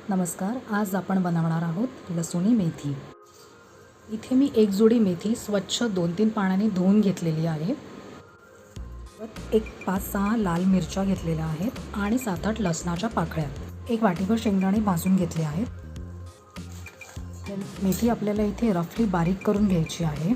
नमस्कार. आज आपण बनवणार आहोत लसूणी मेथी. इथे मी एक जुडी मेथी स्वच्छ 2-3 पाण्याने धुवून घेतलेली आहे. एक 5-6 लाल मिरच्या घेतलेल्या आहेत आणि 7-8 लसणाच्या पाकळ्या. एक वाटीभर शेंगदाणे भाजून घेतले आहेत. मेथी आपल्याला इथे रफली बारीक करून घ्यायची आहे.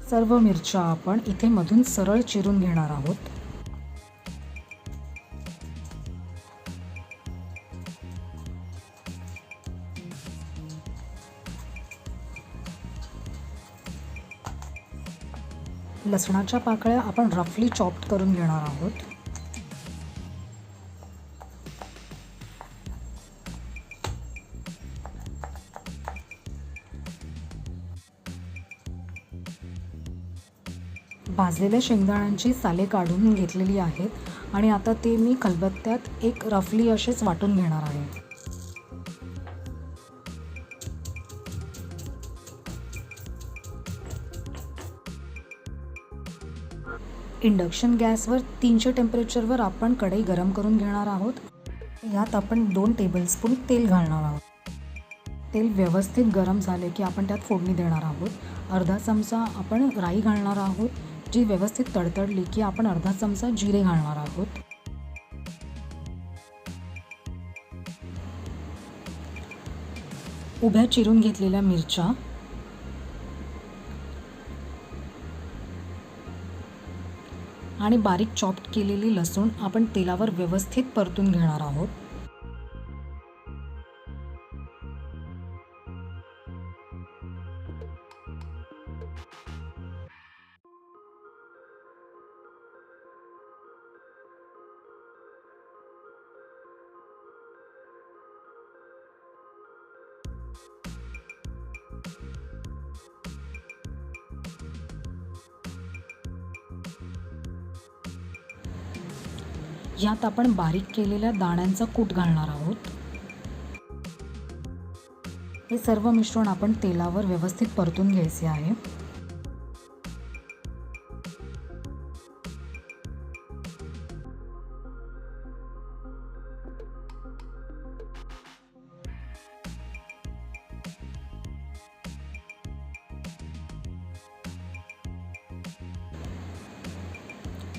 सर्व मिरच्या आपण इथे मधून सरळ चिरून घेणार आहोत. लसणाच्या पाकळ्या आपण रफली चॉप्ड करून घेणार आहोत. भाजलेल्या शेंगदाण्यांची साले काढून घेतलेली आहेत आणि आता ते मी खलबत्त्यात एक रफली असेच वाटून घेणार आहे. इंडक्शन गॅसवर 300 टेम्परेचरवर आपण कढई गरम करून घेणार आहोत. यात आपण 2 टेबलस्पून तेल घालणार आहोत. तेल व्यवस्थित गरम झाले की आपण त्यात फोडणी देणार आहोत. अर्धा चमचा आपण राई घालणार आहोत, जी व्यवस्थित तडतडली की आपण अर्धा चमचा जिरे घालणार आहोत. उभ्या चिरून घेतलेल्या मिरच्या आणि बारीक चॉप्ड केलेली लसूण आपण तेलावर व्यवस्थित परतून घेणार आहोत. यात आपण बारीक केलेल्या दाण्यांचा कूट घालणार आहोत. हे सर्व मिश्रण आपण तेलावर व्यवस्थित परतून घ्यायचे आहे.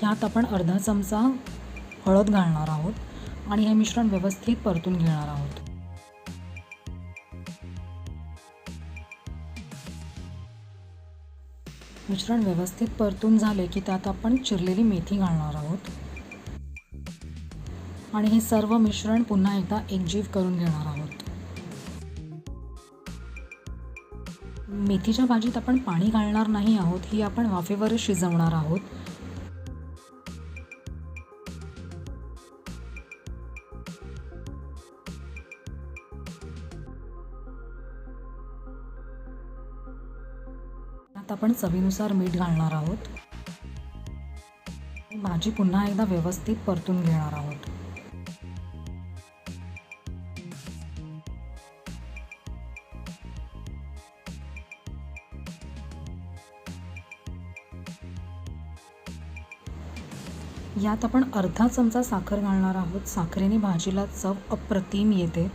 यात आपण अर्धा चमचा हळद घालणार आहोत आणि हे मिश्रण व्यवस्थित परतून घेणार आहोत. मिश्रण व्यवस्थित परतून झाले की त्यात आपण चिरलेली मेथी घालणार आहोत आणि हे सर्व मिश्रण पुन्हा एकदा एकजीव करून घेणार आहोत. मेथीच्या भाजीत आपण पाणी घालणार नाही आहोत, ही आपण वाफेवरच शिजवणार आहोत. आता आपण चवीनुसार मीठ घालणार आहोत. भाजी पुन्हा एकदा व्यवस्थित परतून घेणार आहोत. यात आपण अर्धा चमचा साखर घालणार आहोत. साखरेने भाजीला चव अप्रतिम येते.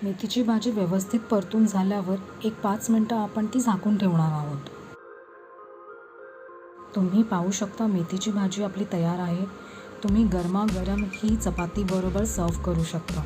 मेथीची भाजी व्यवस्थित परतून झाल्यावर एक 5 मिनिटं आपण ती झाकून ठेवणार आहोत. तुम्ही पाहू शकता मेथीची भाजी आपली तयार आहे. तुम्ही गरमागरम ही चपाती बरोबर सर्व करू शकता.